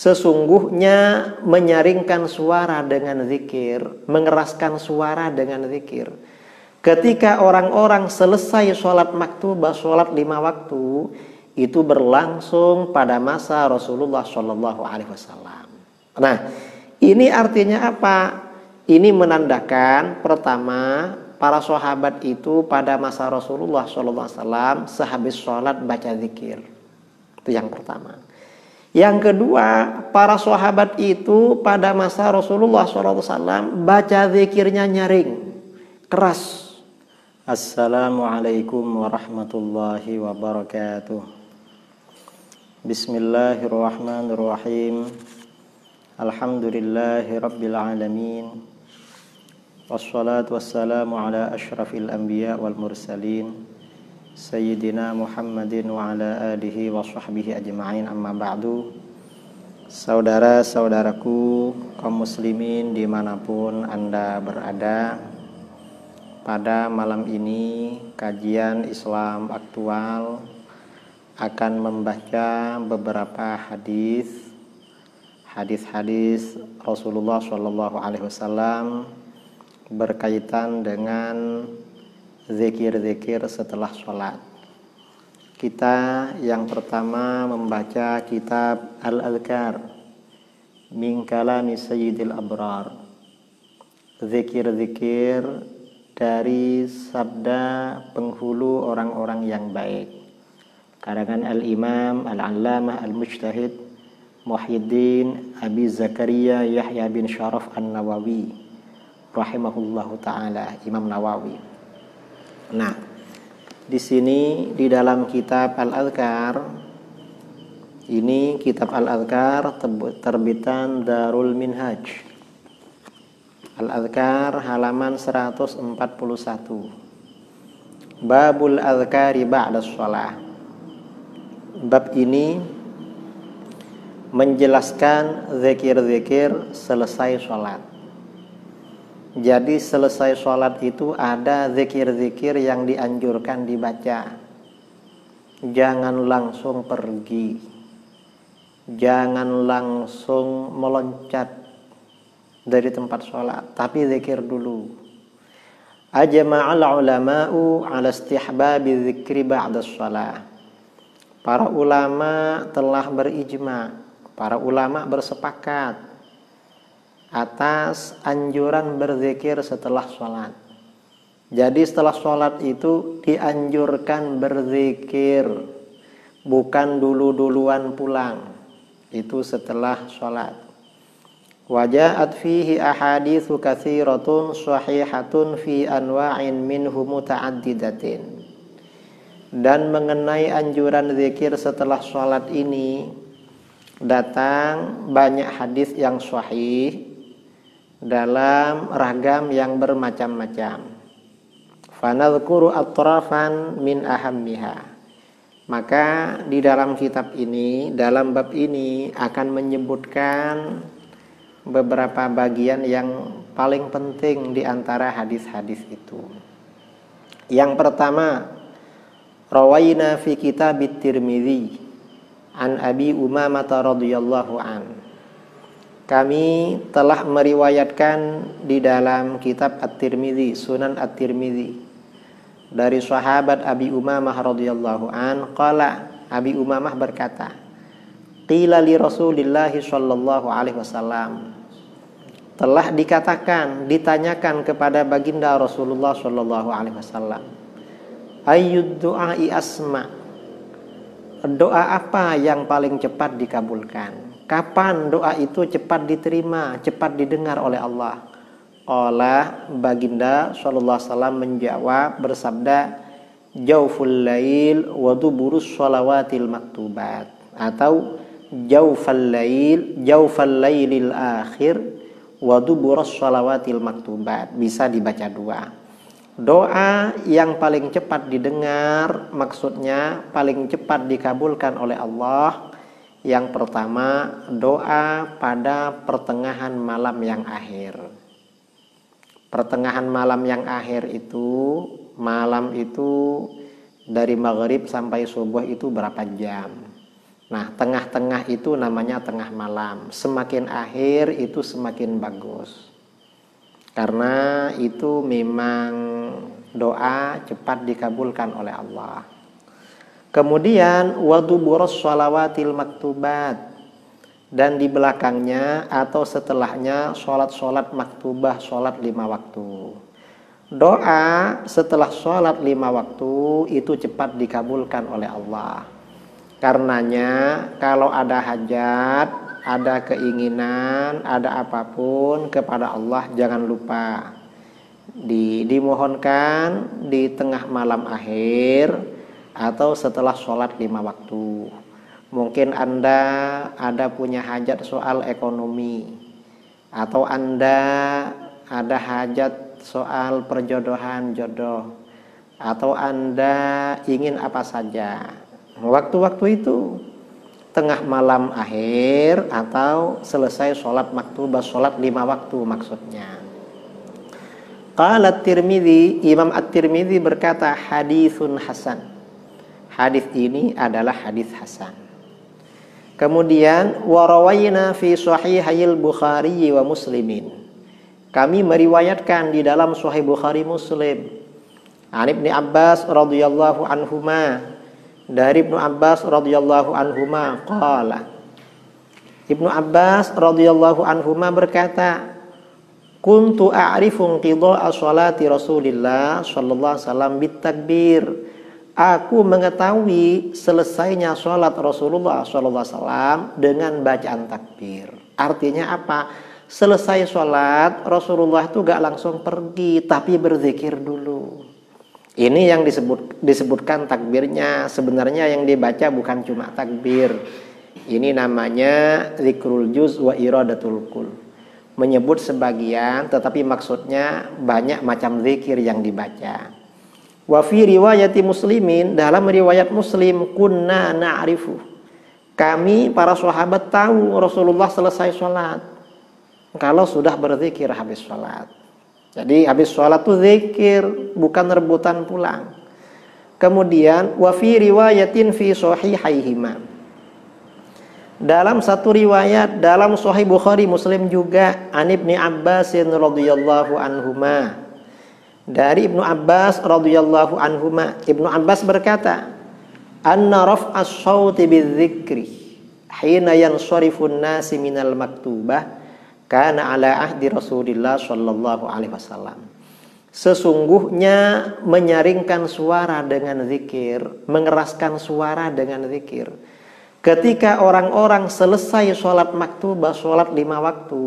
Sesungguhnya menyaringkan suara dengan zikir, mengeraskan suara dengan zikir. Ketika orang-orang selesai sholat maktubah, sholat 5 waktu, itu berlangsung pada masa Rasulullah Shallallahu Alaihi Wasallam. Nah, ini artinya apa? Ini menandakan pertama, para sahabat itu pada masa Rasulullah Shallallahu Alaihi Wasallam sehabis sholat baca zikir. Itu yang pertama. Yang kedua, para sahabat itu pada masa Rasulullah SAW baca zikirnya nyaring, keras. Assalamualaikum warahmatullahi wabarakatuh. Bismillahirrahmanirrahim. Alhamdulillahi rabbil alamin. Wassalatu wassalamu ala asyrafil anbiya wal mursalin. Sayyidina Muhammadin wa ala alihi wa sahbihi ajma'in, amma ba'du. Saudara-saudaraku kaum muslimin dimanapun Anda berada, pada malam ini kajian Islam aktual akan membaca beberapa hadis Rasulullah Shallallahu Alaihi Wasallam berkaitan dengan zikir-zikir setelah sholat. Kita yang pertama membaca kitab Al-Adhkar min kalami Sayyidil Abrar, zikir-zikir dari sabda penghulu orang-orang yang baik, karangan Al-Imam Al-Allamah Al-Mujtahid Muhyiddin Abi Zakaria Yahya bin Sharaf An-Nawawi rahimahullahu ta'ala, Imam Nawawi. Nah, di sini di dalam kitab Al-Adhkar, ini kitab Al-Adhkar terbitan Darul Minhaj. Al-Adhkar halaman 141. Babul Adhkari ba'da shalah. Bab ini menjelaskan zikir-zikir selesai sholat. Jadi selesai sholat itu ada zikir-zikir yang dianjurkan dibaca. Jangan langsung pergi, jangan langsung meloncat dari tempat sholat, tapi zikir dulu. Ajma'al ulama'u ala istihbabi zikri ba'da sholat. Para ulama telah berijma, para ulama bersepakat atas anjuran berzikir setelah sholat. Jadi setelah sholat itu dianjurkan berzikir, bukan dulu-duluan pulang. Itu setelah sholat. Waja'at fihi ahaditsu katsiratun shahihatun fi anwa'in minhu muta'addidatin. Dan mengenai anjuran zikir setelah sholat ini datang banyak hadis yang sahih dalam ragam yang bermacam-macam. Fanadhkuru atrafan min ahammiha. Maka di dalam kitab ini, dalam bab ini akan menyebutkan beberapa bagian yang paling penting di antara hadis-hadis itu. Yang pertama, rawaina fi kitab Tirmidzi an Abi Umamah radhiyallahu an. Kami telah meriwayatkan di dalam kitab At-Tirmidzi, Sunan At-Tirmidzi, dari sahabat Abi Umamah radhiyallahu an, qala, Abi Umamah berkata, qila li Rasulillah sallallahu alaihi wasallam, telah dikatakan, ditanyakan kepada baginda Rasulullah sallallahu alaihi wasallam, ayyud du'ai asma, doa apa yang paling cepat dikabulkan? Kapan doa itu cepat diterima, cepat didengar oleh Allah? Qala, baginda sallallahu alaihi wasallam menjawab bersabda, jauful lail wa duburus shalawatil maktubat, atau jaufal lailil akhir wa duburus shalawatil maktubat. Bisa dibaca dua. Doa yang paling cepat didengar, maksudnya paling cepat dikabulkan oleh Allah. Yang pertama, doa pada pertengahan malam yang akhir. Pertengahan malam yang akhir itu, malam itu dari maghrib sampai subuh itu berapa jam? Nah, tengah-tengah itu namanya tengah malam. Semakin akhir itu semakin bagus. Karena itu memang doa cepat dikabulkan oleh Allah. Kemudian waduburos shalawatil maktubat, dan di belakangnya atau setelahnya sholat-sholat maktubah, sholat 5 waktu. Doa setelah sholat 5 waktu itu cepat dikabulkan oleh Allah. Karenanya kalau ada hajat, ada keinginan, ada apapun kepada Allah, jangan lupa dimohonkan di tengah malam akhir atau setelah sholat 5 waktu. Mungkin Anda ada punya hajat soal ekonomi, atau Anda ada hajat soal perjodohan, jodoh, atau Anda ingin apa saja. Waktu-waktu itu tengah malam akhir atau selesai sholat maktubah, sholat 5 waktu maksudnya. Qala At-Tirmidzi, Imam At-Tirmidzi berkata haditsun hasan. Hadis ini adalah hadis hasan. Kemudian warawayna fi sahihayil Bukhari wa Muslimin. Kami meriwayatkan di dalam Sahih Bukhari Muslim. An Ibnu Abbas radhiyallahu anhuma, dari Ibnu Abbas radhiyallahu anhuma qala. Ibnu Abbas radhiyallahu anhuma berkata, kuntu a'rifu qidha'a sholati Rasulillah sallallahu alaihi wasallam bitakbir. Aku mengetahui selesainya sholat Rasulullah sallallahu alaihi wasallam dengan bacaan takbir. Artinya apa? Selesai sholat Rasulullah itu gak langsung pergi, tapi berzikir dulu. Ini yang disebutkan takbirnya. Sebenarnya yang dibaca bukan cuma takbir. Ini namanya zikrul juz wa iradatul kul. Menyebut sebagian tetapi maksudnya banyak macam zikir yang dibaca. Wa fi riwayati Muslimin, dalam riwayat Muslim, kunna na'rifu, kami para sahabat tahu Rasulullah selesai sholat kalau sudah berzikir habis sholat. Jadi habis sholat tuh zikir, bukan rebutan pulang. Kemudian wa fi riwayatin fi sahihaihima, dalam satu riwayat dalam Sahih Bukhari Muslim juga, an Ibnu Abbas radhiyallahu anhuma, dari Ibnu Abbas radhiyallahu anhuma, Ibnu Abbas berkata, anna raf'as shauti bidzikri hina yansharifu an-nasi minal maktubah kana ala ahdi Rasulillah sallallahu alaihi wasallam. Sesungguhnya menyaringkan suara dengan zikir, mengeraskan suara dengan zikir, ketika orang-orang selesai sholat maktubah, sholat 5 waktu,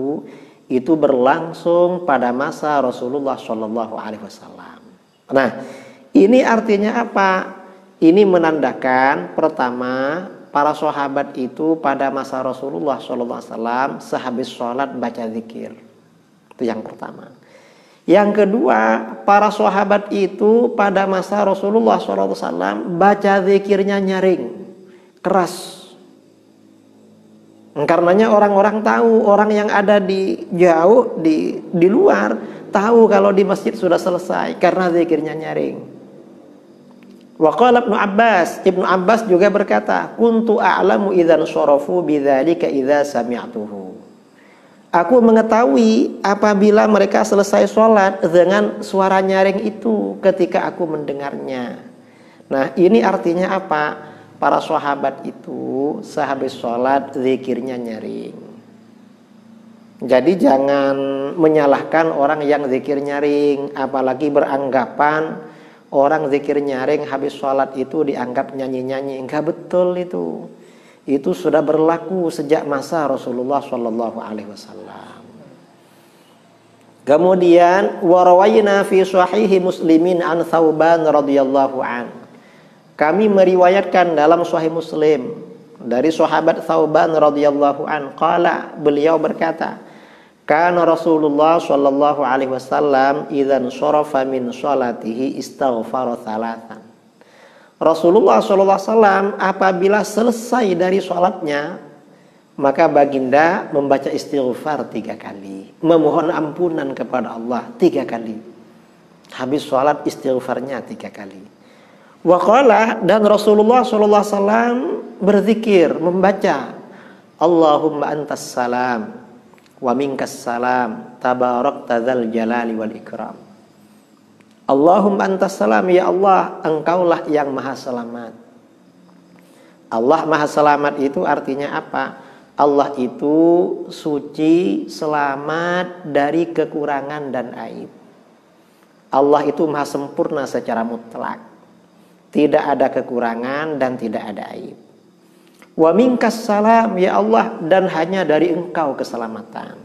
itu berlangsung pada masa Rasulullah Shallallahu Alaihi Wasallam. Nah, ini artinya apa? Ini menandakan pertama, para sahabat itu pada masa Rasulullah Shallallahu Alaihi Wasallam sehabis sholat baca zikir. Itu yang pertama. Yang kedua, para sahabat itu pada masa Rasulullah Shallallahu Alaihi Wasallam baca zikirnya nyaring, keras. Karenanya orang-orang tahu, orang yang ada di jauh di luar tahu kalau di masjid sudah selesai karena zikirnya nyaring. Wa qala Ibnu Abbas, Ibnu Abbas juga berkata, kuntu a'lamu idzan syarafu bidzalika idza sami'tuhu. Aku mengetahui apabila mereka selesai sholat dengan suara nyaring itu ketika aku mendengarnya. Nah, ini artinya apa? Para sahabat itu sehabis sholat zikirnya nyaring. Jadi jangan menyalahkan orang yang zikir nyaring, apalagi beranggapan orang zikir nyaring habis sholat itu dianggap nyanyi-nyanyi. Enggak betul itu. Itu sudah berlaku sejak masa Rasulullah Shallallahu Alaihi Wasallam. Kemudian warawayna fi sahihi Muslimin an Thauban radhiyallahu an. Kami meriwayatkan dalam Sahih Muslim dari sahabat Thauban radhiyallahu an, qala, beliau berkata, kana Rasulullah sallallahu alaihi wasallam idzan sharafa min sholatihi istaghfara thalathan. Rasulullah sallallahu alaihi wasallam apabila selesai dari sholatnya, maka baginda membaca istighfar 3 kali, memohon ampunan kepada Allah 3 kali. Habis sholat istighfarnya 3 kali. Wa qala, dan Rasulullah sallallahu alaihi wasallam berzikir, membaca, Allahumma antas salam wa minkas salam tabarakta dzal jalali wal ikram. Allahumma antas salam, ya Allah, engkaulah yang maha selamat. Allah maha selamat itu artinya apa? Allah itu suci, selamat dari kekurangan dan aib. Allah itu maha sempurna secara mutlak, tidak ada kekurangan dan tidak ada aib. Wa minkas salam, ya Allah, dan hanya dari engkau keselamatan.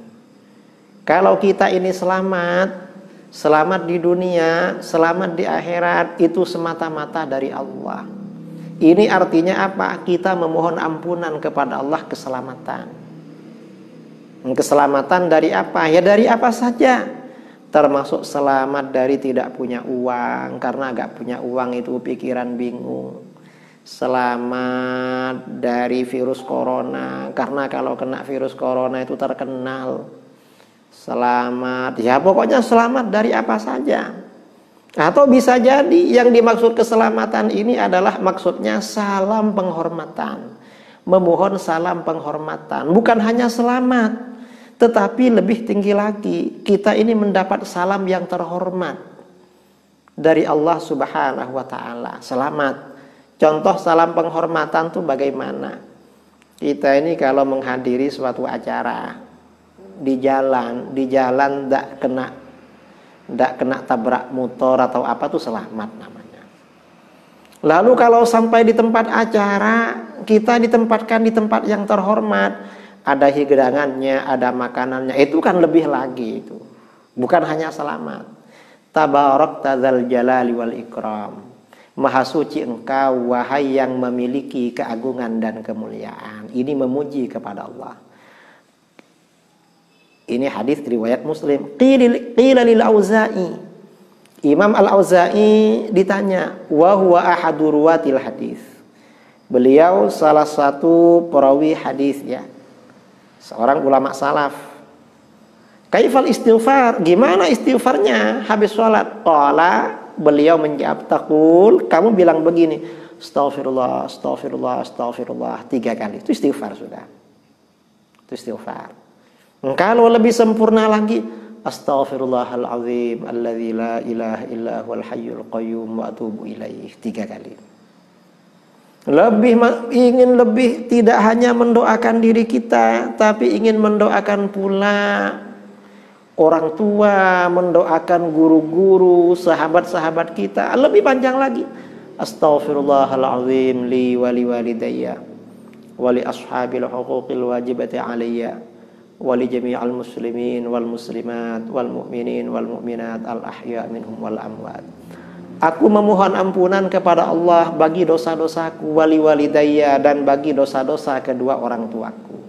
Kalau kita ini selamat, selamat di dunia, selamat di akhirat, itu semata-mata dari Allah. Ini artinya apa? Kita memohon ampunan kepada Allah keselamatan. Keselamatan dari apa? Ya dari apa saja. Termasuk selamat dari tidak punya uang, karena gak punya uang itu pikiran bingung. Selamat dari virus corona, karena kalau kena virus corona itu terkenal. Selamat, ya pokoknya selamat dari apa saja. Atau bisa jadi yang dimaksud keselamatan ini adalah maksudnya salam penghormatan. Memohon salam penghormatan. Bukan hanya selamat, tetapi lebih tinggi lagi, kita ini mendapat salam yang terhormat dari Allah Subhanahu wa ta'ala. Selamat. Contoh salam penghormatan itu bagaimana? Kita ini kalau menghadiri suatu acara di jalan tidak kena tabrak motor atau apa tuh selamat namanya. Lalu kalau sampai di tempat acara, kita ditempatkan di tempat yang terhormat, ada hidangannya, ada makanannya, itu kan lebih lagi itu. Bukan hanya selamat. Tabarakta dzal jalali wal ikram. Maha suci engkau, wahai yang memiliki keagungan dan kemuliaan. Ini memuji kepada Allah. Ini hadis riwayat Muslim. Qila lil Auza'i. Imam Al-Auza'i ditanya, wa huwa ahadu ruwatil hadis. Beliau salah satu perawi hadis ya. Seorang ulama salaf. Kaifal istighfar? Gimana istighfarnya habis sholat? Qala, beliau menjawab, taqul, kamu bilang begini, astaghfirullah, astaghfirullah, astaghfirullah 3 kali. Itu istighfar sudah. Itu istighfar. Kalau lebih sempurna lagi, astaghfirullahalazim alladzi la ilaha illa huwal hayyul qayyum wa atubu ilaih 3 kali. Ingin lebih, tidak hanya mendoakan diri kita, tapi ingin mendoakan pula orang tua, mendoakan guru-guru, sahabat-sahabat kita. Lebih panjang lagi, astaghfirullahalazim li wa li walidayya wa li ashabil huquqil wajibati alayya wali jami'al muslimin wal muslimat wal mu'minin wal mu'minat al ahya minhum wal amwat. Aku memohon ampunan kepada Allah bagi dosa-dosaku, wali walidayya, dan bagi dosa-dosa kedua orang tuaku.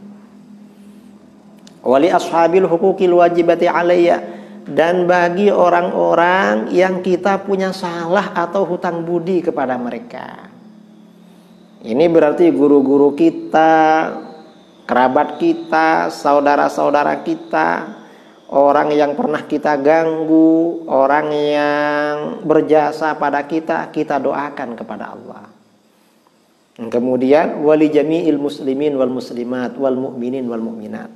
Wali ashabil huquqil wajibati alayya, dan bagi orang-orang yang kita punya salah atau hutang budi kepada mereka. Ini berarti guru-guru kita, kerabat kita, saudara-saudara kita, orang yang pernah kita ganggu, orang yang berjasa pada kita, kita doakan kepada Allah. Kemudian wali jami'il muslimin wal muslimat wal mu'minin wal mu'minat.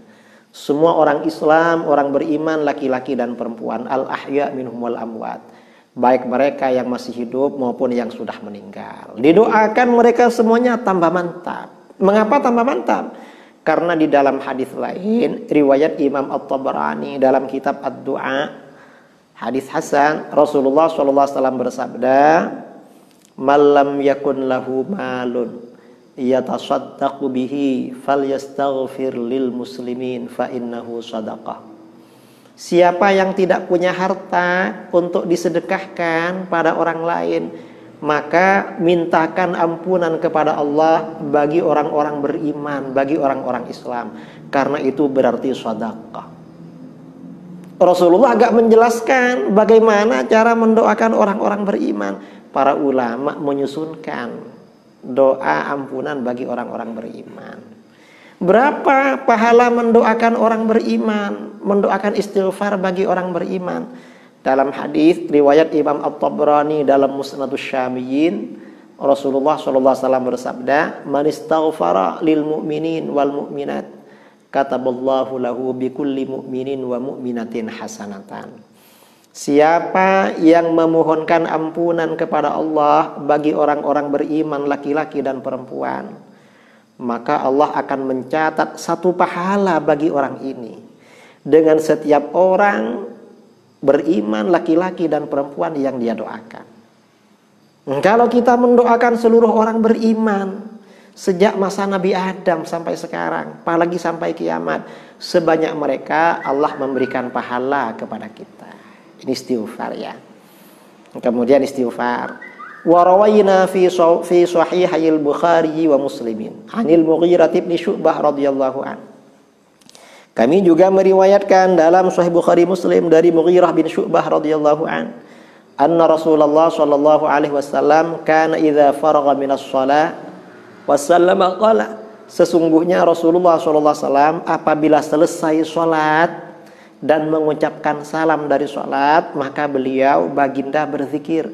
Semua orang Islam, orang beriman, laki-laki dan perempuan, al ahya minhum wal amwat, baik mereka yang masih hidup maupun yang sudah meninggal. Didoakan mereka semuanya tambah mantap. Mengapa tambah mantap? Karena di dalam hadis lain, riwayat Imam At-Tabarani dalam kitab Ad-Du'a, hadis hasan, Rasulullah SAW bersabda, "Malam yakun lahu malun yatasaddaqu bihi falyastaghfir lil muslimin fa innahu sadaqah." Siapa yang tidak punya harta untuk disedekahkan pada orang lain, maka mintakan ampunan kepada Allah bagi orang-orang beriman, bagi orang-orang Islam, karena itu berarti sedekah. Rasulullah agak menjelaskan bagaimana cara mendoakan orang-orang beriman. Para ulama menyusunkan doa ampunan bagi orang-orang beriman. Berapa pahala mendoakan orang beriman, mendoakan istighfar bagi orang beriman? Dalam hadis riwayat Imam At-Tabrani dalam Musnadus Syamiyyin, Rasulullah SAW bersabda, "Man istaghfara lil mu'minin wal mu'minat, kataballahu lahu bikulli mu'minin wa mu'minatin hasanatan." Siapa yang memohonkan ampunan kepada Allah bagi orang-orang beriman laki-laki dan perempuan, maka Allah akan mencatat satu pahala bagi orang ini dengan setiap orang beriman laki-laki dan perempuan yang dia doakan. Kalau kita mendoakan seluruh orang beriman sejak masa Nabi Adam sampai sekarang, apalagi sampai kiamat, sebanyak mereka Allah memberikan pahala kepada kita. Ini istighfar ya. Kemudian istighfar. Wa rawayna fi sahihil Bukhari wa Muslimin 'anil Mughirah bin Syu'bah radhiyallahu an. Kami juga meriwayatkan dalam Sahih Bukhari Muslim dari Mughirah bin Syu'bah radhiyallahu an, anna Rasulullah sallallahu alaihi wasallam kana idza faragha minas shalah wa sallama qala, sesungguhnya Rasulullah sallallahu alaihi wasallam apabila selesai salat dan mengucapkan salam dari salat, maka beliau baginda berzikir,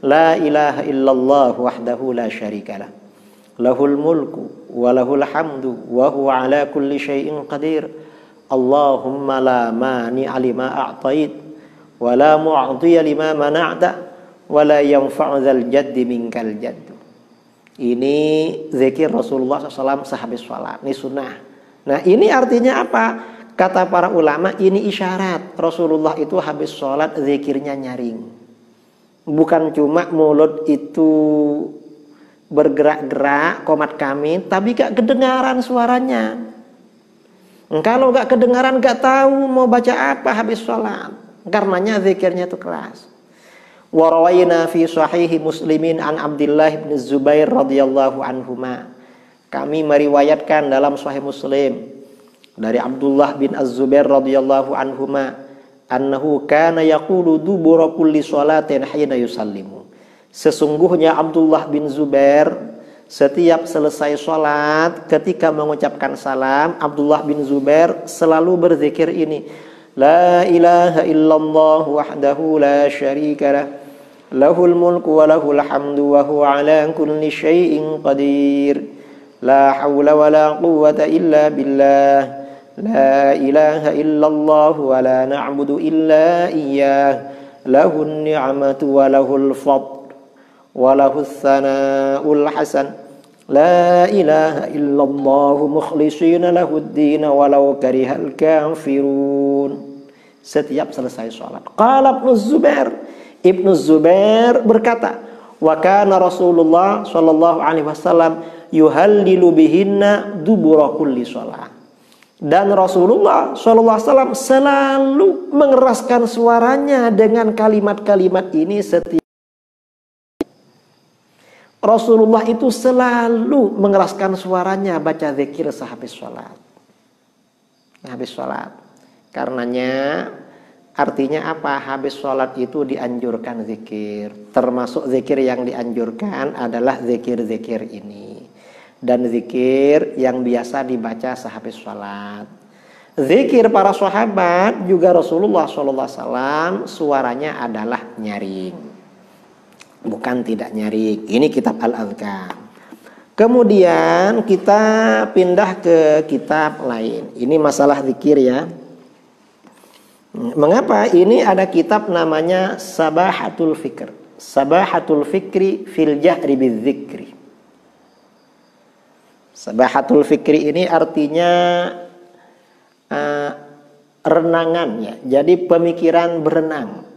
la ilaha illallah wahdahu la syarikalah, lahul mulku wa lahul hamdu wa huwa ala kulli syai'in qadir, Allahumma la mani'a lima a'tait wa la mu'tiya lima mana'ta wa la yanfa'u dzal jaddi minkal jadd. Ini zikir Rasulullah SAW sehabis sholat. Ini sunnah. Nah, ini artinya apa? Kata para ulama, ini isyarat Rasulullah itu habis sholat zikirnya nyaring. Bukan cuma mulut itu bergerak-gerak komat kami, tapi gak kedengaran suaranya. Kalau gak kedengaran, gak tahu mau baca apa habis sholat. Karenanya zikirnya itu keras. Wa rawayna fi sahihi Muslimin an Abdullah bin Zubair radhiyallahu anhuma. Kami meriwayatkan dalam Sahih Muslim dari Abdullah bin Az-Zubair radhiyallahu anhuma annahu kana yaqulu dubura kulli sholatin hina yusallimu. Sesungguhnya Abdullah bin Zubair setiap selesai sholat ketika mengucapkan salam, Abdullah bin Zubair selalu berzikir ini, la ilaha illallah wahdahu la syarika lah, lahul mulku wa lahul hamdu wa huwa ala kulli syai'in qadir, la hawla wa la quwwata illa billah, la ilaha illallah wa la na'budu illa iyyah, lahun ni'matu wa lahul fadl wa lahus sana'ul hasan, la ilaha illallah mukhlishina lahud-din walau karihal kafirun. Setiap selesai sholat. Qala Ibnu Zubair berkata, wa kana Rasulullah sallallahu alaihi wasallam yuhallilu bihinna dubura kulli sholat. Dan Rasulullah sallallahu alaihi wasallam selalu mengeraskan suaranya dengan kalimat-kalimat ini setiap. Rasulullah itu selalu mengeraskan suaranya baca zikir sehabis sholat. Habis sholat. Karenanya artinya apa? Habis sholat itu dianjurkan zikir. Termasuk zikir yang dianjurkan adalah zikir-zikir ini. Dan zikir yang biasa dibaca sehabis sholat. Zikir para sahabat juga Rasulullah SAW suaranya adalah nyaring. Bukan tidak nyaring. Ini kitab Al-Adhkar. Kemudian kita pindah ke kitab lain. Ini masalah zikir ya. Mengapa? Ini ada kitab namanya Sabahatul Fikr. Sabahatul Fikri fil Jahri Bidzikri. Sabahatul Fikri ini artinya renangan ya. Jadi pemikiran berenang.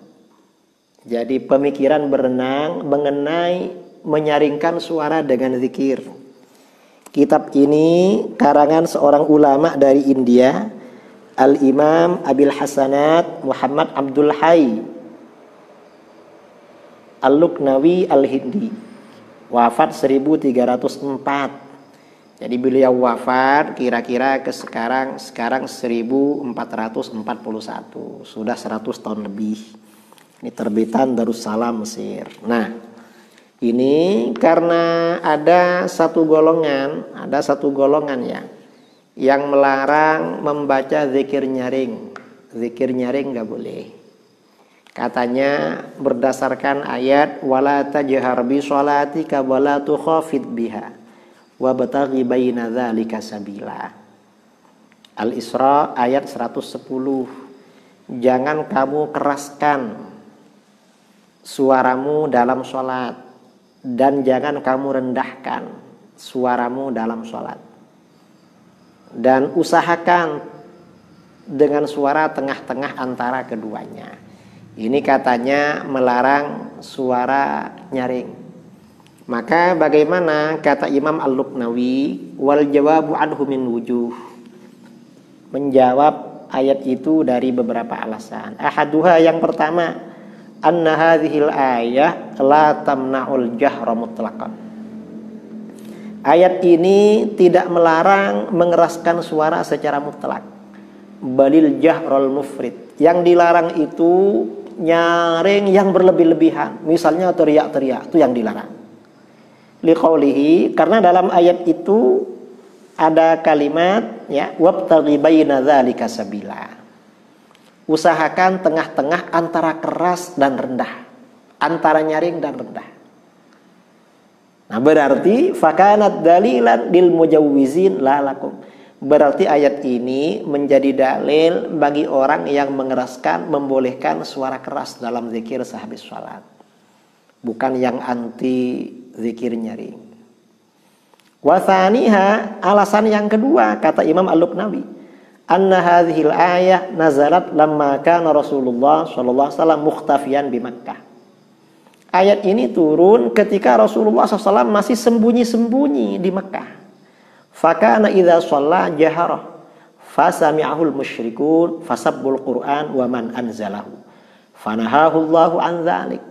Jadi pemikiran berenang mengenai menyaringkan suara dengan zikir. Kitab ini karangan seorang ulama dari India, Al-Imam Abil Hasanat Muhammad Abdul Hayy Al-Luqnawi Al-Hindi, wafat 1304. Jadi beliau wafat kira-kira ke sekarang 1441, sudah 100 tahun lebih. Ini terbitan Darussalam Mesir. Nah, ini karena ada satu golongan ya yang melarang membaca zikir nyaring. Zikir nyaring nggak boleh. Katanya berdasarkan ayat wala tajhar bi sholatika wala tukhafid biha wabtaghi baina dzalika sabila. Al-Isra ayat 110. Jangan kamu keraskan suaramu dalam sholat dan jangan kamu rendahkan suaramu dalam sholat, dan usahakan dengan suara tengah-tengah antara keduanya. Ini katanya melarang suara nyaring. Maka bagaimana kata Imam Al-Luqnawi, wal jawabu anhu min wujuh, menjawab ayat itu dari beberapa alasan. Ahaduha, yang pertama, anna hadhil ayah la tamna'ul jahra mutlaqan. Ayat ini tidak melarang mengeraskan suara secara mutlak. Balil jahrul mufrid. Yang dilarang itu nyaring yang berlebih-lebihan. Misalnya teriak-teriak, itu yang dilarang. Liqaulihi, karena dalam ayat itu ada kalimat ya, wabtaghi baina dzalika sabila. Usahakan tengah-tengah antara keras dan rendah, antara nyaring dan rendah. Nah, berarti fakanat dalilan lil mujawwizin la lakum. Berarti ayat ini menjadi dalil bagi orang yang mengeraskan, membolehkan suara keras dalam zikir sehabis sholat, bukan yang anti zikir nyaring. Wathaniha, alasan yang kedua kata Imam Al-Luqnawi, anna hadhil ayah nazalat lamma kana Rasulullah sallallahu alaihi wasallam mukhtafiyan di Makkah. Ayat ini turun ketika Rasulullah SAW masih sembunyi-sembunyi di Makkah. Fakana idza shalla jahara fasami'ahul musyrikun fasabbul Qur'an wa man anzalahu fanahahu Allahu an dzalik.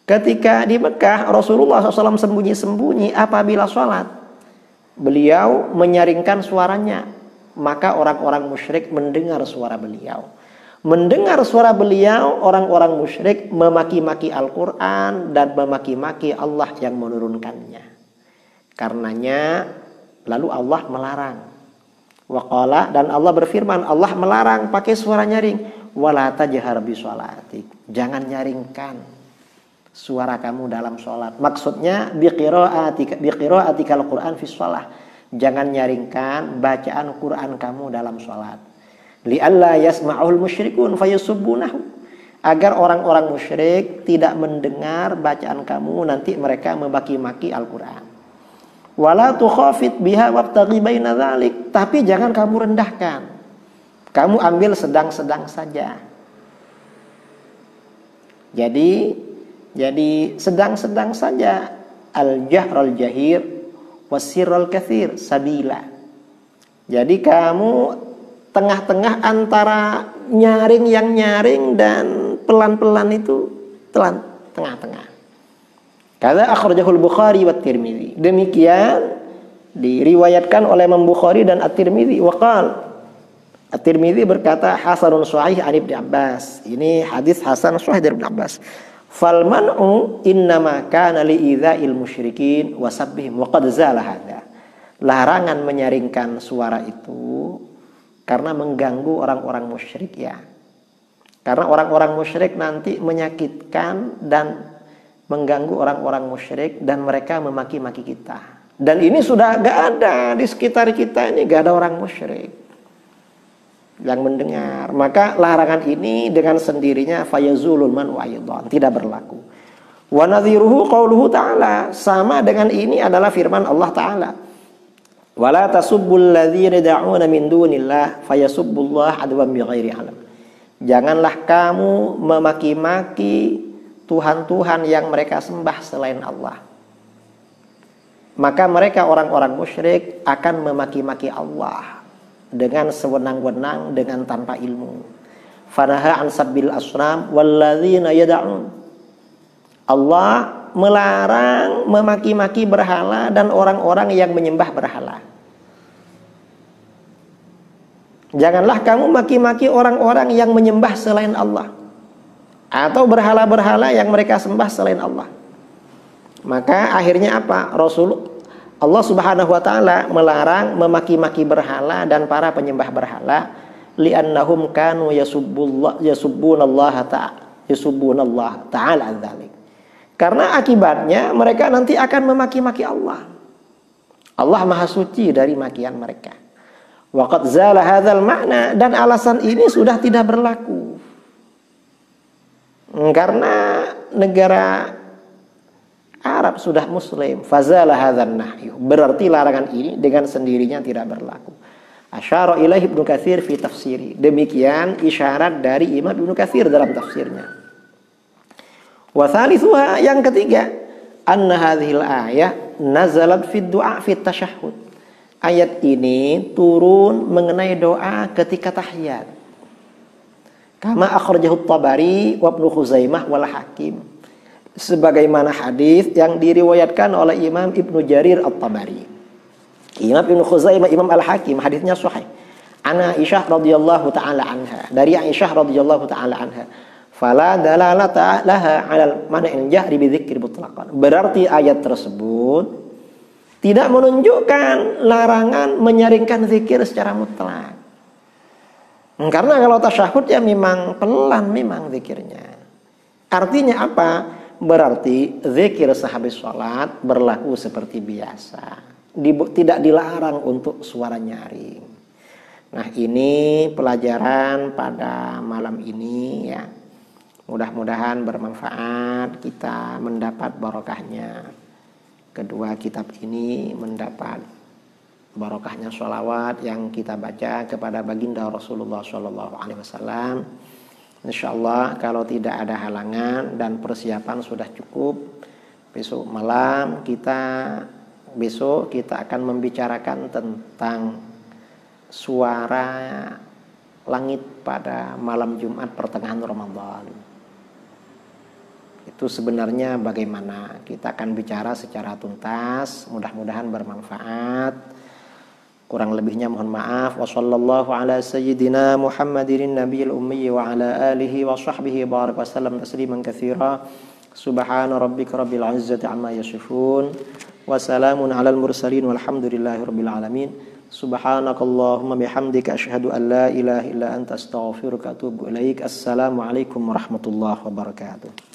Ketika di Mekah Rasulullah SAW sembunyi-sembunyi apabila sholat, beliau menyaringkan suaranya, maka orang-orang musyrik mendengar suara beliau. Mendengar suara beliau, orang-orang musyrik memaki-maki Al-Quran dan memaki-maki Allah yang menurunkannya. Karenanya lalu Allah melarang. Waqala, dan Allah berfirman, Allah melarang pakai suara nyaring. Wala tajhar bi sholatik. Jangan nyaringkan suara kamu dalam sholat. Maksudnya biqira'atikal Quran fi sholah. Jangan nyaringkan bacaan Quran kamu dalam sholat. Li'alla yasma'ul musyrikun fayusubbunahu. Agar orang-orang musyrik tidak mendengar bacaan kamu, nanti mereka memaki-maki Al-Quran. Wala tukhafit biha wabtaghi baina dzalik. Tapi jangan kamu rendahkan. Kamu ambil sedang-sedang saja. Jadi sedang-sedang saja. Al-jahrul jahir wasirrul katsir sabila. Jadi kamu tengah-tengah antara nyaring yang nyaring dan pelan-pelan itu tengah-tengah. Kata akhrajahul Bukhari wa Tirmidzi. Demikian diriwayatkan oleh Imam Bukhari dan At-Tirmidzi. Waqal At-Tirmidzi berkata hasanun sahih an Ibnu Abbas. Ini hadis hasan sahih dari Ibnu Abbas. Fal man'u innama kana li idza'il musyrikin wa sabbihim wa qad zala hadza. Larangan menyaringkan suara itu karena mengganggu orang-orang musyrik ya. Karena orang-orang musyrik nanti menyakitkan dan mengganggu orang-orang musyrik dan mereka memaki-maki kita. Dan ini sudah gak ada di sekitar kita, ini gak ada orang musyrik yang mendengar. Maka larangan ini dengan sendirinya fayazulul man wa aidan, tidak berlaku. Wa nadhiruhu qauluhu ta'ala, sama dengan ini adalah firman Allah Ta'ala. Wala tasubbul ladzina yad'una min dunillah fayasubbullah adwan bighairi ilm. Janganlah kamu memaki-maki tuhan-tuhan yang mereka sembah selain Allah. Maka mereka orang-orang musyrik akan memaki-maki Allah dengan sewenang-wenang, dengan tanpa ilmu. Fanaha an sabbil asnam walladzina yad'un. Allah melarang memaki-maki berhala dan orang-orang yang menyembah berhala. Janganlah kamu maki-maki orang-orang yang menyembah selain Allah atau berhala-berhala yang mereka sembah selain Allah. Maka akhirnya apa? Allah Subhanahu wa taala melarang memaki-maki berhala dan para penyembah berhala li'annahum kanu yasubbunallaha Yasubbunallah ta'ala dzalik. Karena akibatnya mereka nanti akan memaki-maki Allah. Allah Maha Suci dari makian mereka. Waqad zala hadzal makna, dan alasan ini sudah tidak berlaku. Karena negara Arab sudah muslim, fazala hadzal nahyu. Berarti larangan ini dengan sendirinya tidak berlaku. Asyara ilaihi Ibnu Katsir fi tafsiri. Demikian isyarat dari Imam Ibnu Katsir dalam tafsirnya. Wa thalithuha, yang ketiga, anna hadhil ayah nazalat fi du'a fi tasyahhud. Ayat ini turun mengenai doa ketika tahiyat. Kama akhrajahu Tabari wa Ibnu Khuzaimah wal Hakim. Sebagaimana hadis yang diriwayatkan oleh Imam Ibnu Jarir At-Tabari. Imam Ibnu Khuzaimah, Imam Al-Hakim, hadisnya sahih. Ana Aisyah radhiyallahu taala anha. Dari Aisyah radhiyallahu taala anha. Fala dalalata laha 'alal man'il jahri bi dzikri mutlaqan. Berarti ayat tersebut tidak menunjukkan larangan menyaringkan zikir secara mutlak. Karena kalau tasyahud ya memang pelan memang zikirnya. Artinya apa? Berarti zikir sehabis sholat berlaku seperti biasa. Tidak dilarang untuk suara nyaring. Nah, ini pelajaran pada malam ini ya. Mudah-mudahan bermanfaat, kita mendapat barokahnya. Kedua kitab ini mendapat barokahnya sholawat yang kita baca kepada baginda Rasulullah SAW. Insyaallah kalau tidak ada halangan dan persiapan sudah cukup, besok malam kita akan membicarakan tentang suara langit pada malam Jumat pertengahan Ramadan. Itu sebenarnya bagaimana? Kita akan bicara secara tuntas, mudah-mudahan bermanfaat. Kurang lebihnya mohon maaf. Wassallallahu ala sayyidina Muhammadin nabiyil ummi wa ala alihi wa sahbihi barik wasallam tasliman katsira. Subhana rabbika rabbil izzati amma yasifun. Wassalamun alal mursalin walhamdulillahi rabbil alamin. Subhanakallahumma bihamdika asyhadu an la ilaha illa anta astaghfiruka wa atubu ilaik. Assalamualaikum warahmatullahi wabarakatuh.